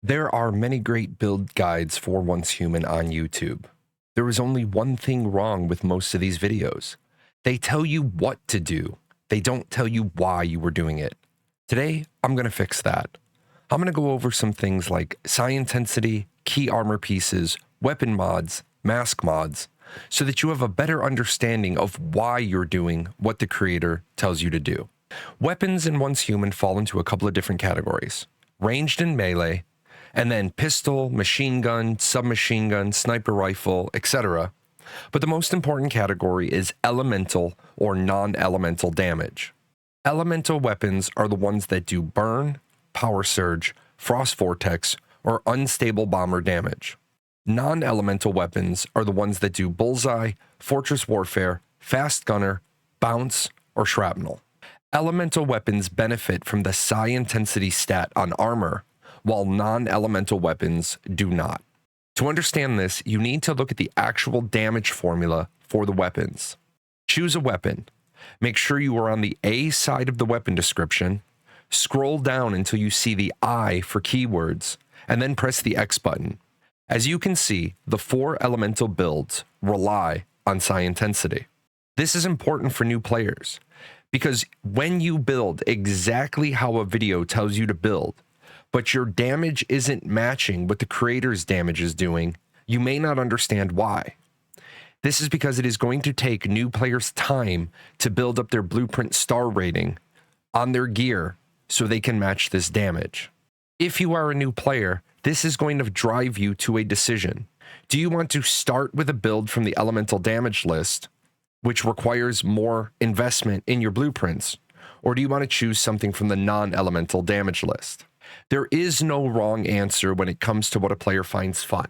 There are many great build guides for Once Human on YouTube. There is only one thing wrong with most of these videos. They tell you what to do. They don't tell you why you were doing it. Today, I'm going to fix that. I'm going to go over some things like PSI Intensity, key armor pieces, weapon mods, mask mods, so that you have a better understanding of why you're doing what the creator tells you to do. Weapons in Once Human fall into a couple of different categories: ranged and melee, and then pistol, machine gun, submachine gun, sniper rifle, etc. But the most important category is elemental or non-elemental damage. Elemental weapons are the ones that do burn, power surge, frost vortex, or unstable bomber damage. Non-elemental weapons are the ones that do bullseye, fortress warfare, fast gunner, bounce, or shrapnel. Elemental weapons benefit from the PSI Intensity stat on armor, while non-elemental weapons do not. To understand this, you need to look at the actual damage formula for the weapons. Choose a weapon. Make sure you are on the A side of the weapon description. Scroll down until you see the I for keywords, and then press the X button. As you can see, the 4 elemental builds rely on PSI Intensity. This is important for new players, because when you build exactly how a video tells you to build, but your damage isn't matching what the creator's damage is doing, you may not understand why. This is because it is going to take new players time to build up their blueprint star rating on their gear so they can match this damage. If you are a new player, this is going to drive you to a decision. Do you want to start with a build from the elemental damage list, which requires more investment in your blueprints, or do you want to choose something from the non-elemental damage list? There is no wrong answer when it comes to what a player finds fun,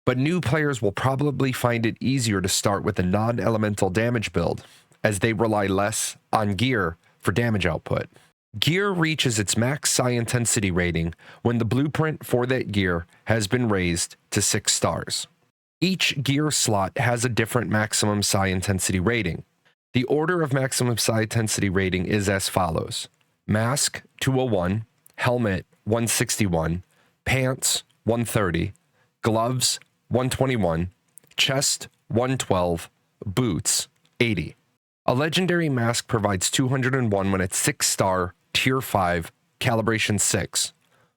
but new players will probably find it easier to start with a non-elemental damage build, as they rely less on gear for damage output. Gear reaches its max PSI Intensity rating when the blueprint for that gear has been raised to 6 stars. Each gear slot has a different maximum PSI Intensity rating. The order of maximum PSI Intensity rating is as follows: mask 201, helmet 161, pants 130, gloves 121, chest 112, boots 80. A legendary mask provides 201 when it's 6-star, tier 5, calibration 6,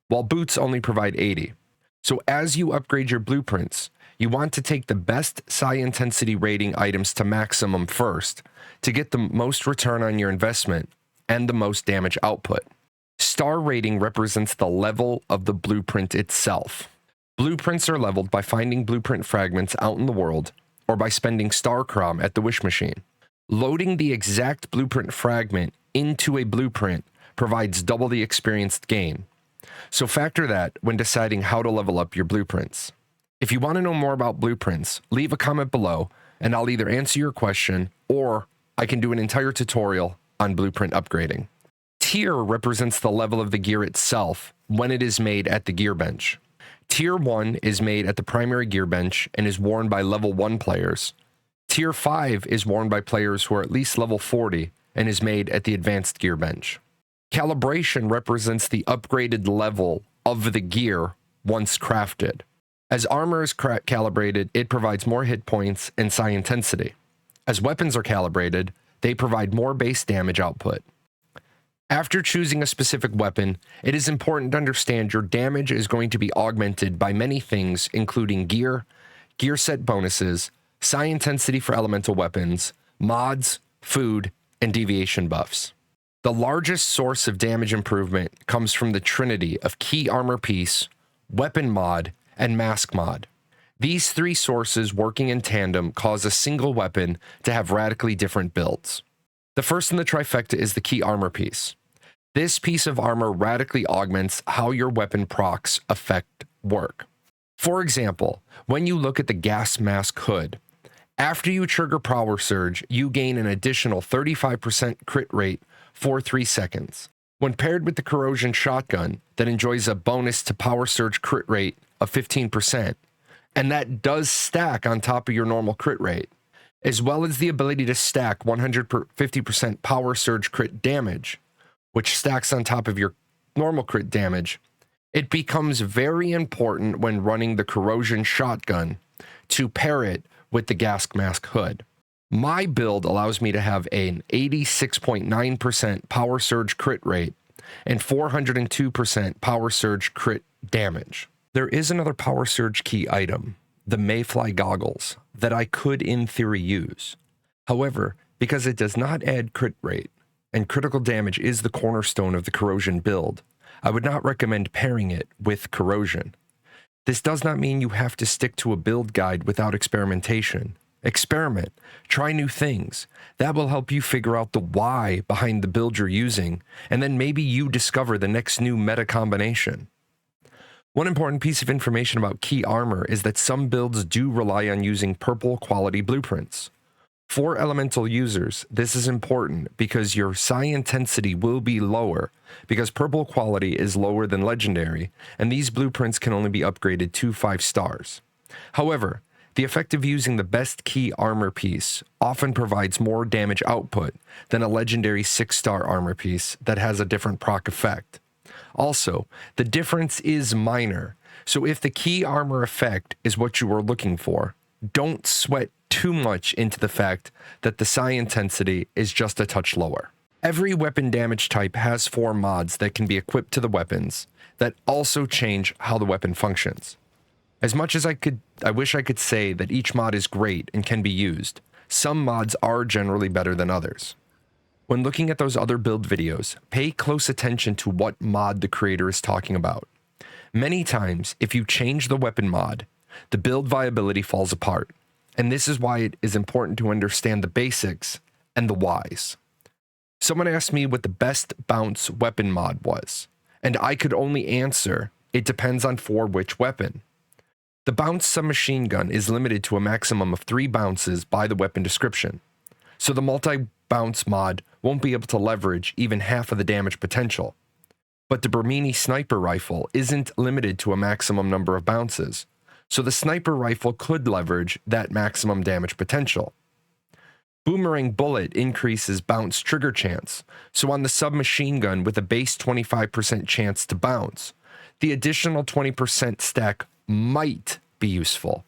while boots only provide 80. So as you upgrade your blueprints, you want to take the best PSI Intensity rating items to maximum first to get the most return on your investment and the most damage output. Star rating represents the level of the blueprint itself. Blueprints are leveled by finding blueprint fragments out in the world or by spending star crom at the wish machine. Loading the exact blueprint fragment into a blueprint provides double the experience gain. So factor that when deciding how to level up your blueprints. If you want to know more about blueprints, leave a comment below and I'll either answer your question or I can do an entire tutorial on blueprint upgrading. Tier represents the level of the gear itself when it is made at the gear bench. Tier 1 is made at the primary gear bench and is worn by level 1 players. Tier 5 is worn by players who are at least level 40 and is made at the advanced gear bench. Calibration represents the upgraded level of the gear once crafted. As armor is calibrated, it provides more hit points and PSI Intensity. As weapons are calibrated, they provide more base damage output. After choosing a specific weapon, it is important to understand your damage is going to be augmented by many things, including gear, gear set bonuses, PSI Intensity for elemental weapons, mods, food, and deviation buffs. The largest source of damage improvement comes from the Trinity of key armor piece, weapon mod, and mask mod. These 3 sources working in tandem cause a single weapon to have radically different builds. The first in the trifecta is the key armor piece. This piece of armor radically augments how your weapon procs affect work. For example, when you look at the gas mask hood, after you trigger power surge, you gain an additional 35% crit rate for 3 seconds. When paired with the corrosion shotgun that enjoys a bonus to power surge crit rate of 15%, and that does stack on top of your normal crit rate, as well as the ability to stack 150% power surge crit damage, which stacks on top of your normal crit damage, It becomes very important when running the corrosion shotgun to pair it with the gas mask hood. My build allows me to have an 86.9% power surge crit rate and 402% power surge crit damage. There is another power surge key item, the Mayfly goggles, that I could in theory use. However, because it does not add crit rate, and critical damage is the cornerstone of the corrosion build, I would not recommend pairing it with corrosion. This does not mean you have to stick to a build guide without experimentation. Experiment, try new things. That will help you figure out the why behind the build you're using, and then maybe you discover the next new meta combination. One important piece of information about key armor is that some builds do rely on using purple quality blueprints. For elemental users, this is important because your PSI intensity will be lower because purple quality is lower than legendary, and these blueprints can only be upgraded to 5 stars. However, the effect of using the best key armor piece often provides more damage output than a legendary 6-star armor piece that has a different proc effect. Also, the difference is minor, so if the key armor effect is what you are looking for, don't sweat too much into the fact that the PSI intensity is just a touch lower. Every weapon damage type has 4 mods that can be equipped to the weapons that also change how the weapon functions. As much as I wish I could say that each mod is great and can be used, some mods are generally better than others. When looking at those other build videos, pay close attention to what mod the creator is talking about. Many times, if you change the weapon mod, the build viability falls apart, and this is why it is important to understand the basics and the whys. Someone asked me what the best bounce weapon mod was, and I could only answer, it depends on for which weapon. The bounce submachine gun is limited to a maximum of 3 bounces by the weapon description, so the multi-bounce mod won't be able to leverage even half of the damage potential. But the Bramini sniper rifle isn't limited to a maximum number of bounces, so the sniper rifle could leverage that maximum damage potential. Boomerang bullet increases bounce trigger chance, so on the submachine gun with a base 25% chance to bounce, the additional 20% stack might be useful.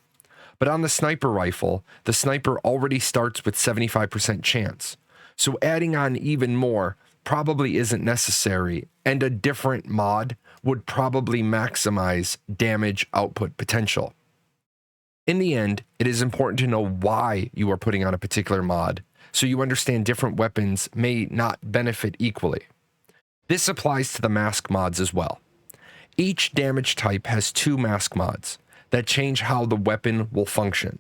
But on the sniper rifle, the sniper already starts with 75% chance, so adding on even more probably isn't necessary, and a different mod would probably maximize damage output potential. In the end, it is important to know why you are putting on a particular mod, so you understand different weapons may not benefit equally. This applies to the mask mods as well. Each damage type has 2 mask mods that change how the weapon will function.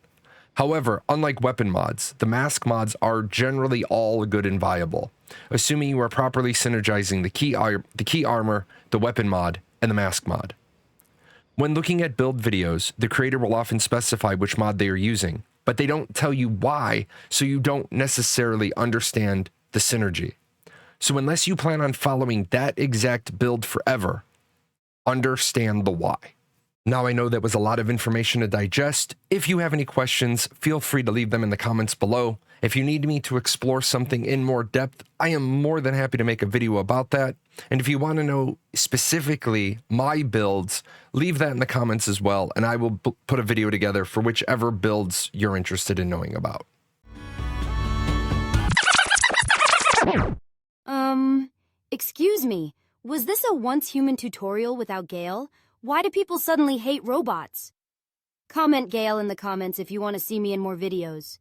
However, unlike weapon mods, the mask mods are generally all good and viable, assuming you are properly synergizing the key armor, the weapon mod, and the mask mod. When looking at build videos, the creator will often specify which mod they are using, but they don't tell you why, so you don't necessarily understand the synergy. So unless you plan on following that exact build forever, understand the why. Now I know that was a lot of information to digest. If you have any questions, feel free to leave them in the comments below. If you need me to explore something in more depth, I am more than happy to make a video about that. And if you want to know specifically my builds, leave that in the comments as well, and I will put a video together for whichever builds you're interested in knowing about. Excuse me, was this a once human tutorial without Gale? Why do people suddenly hate robots? Comment Gale in the comments if you want to see me in more videos.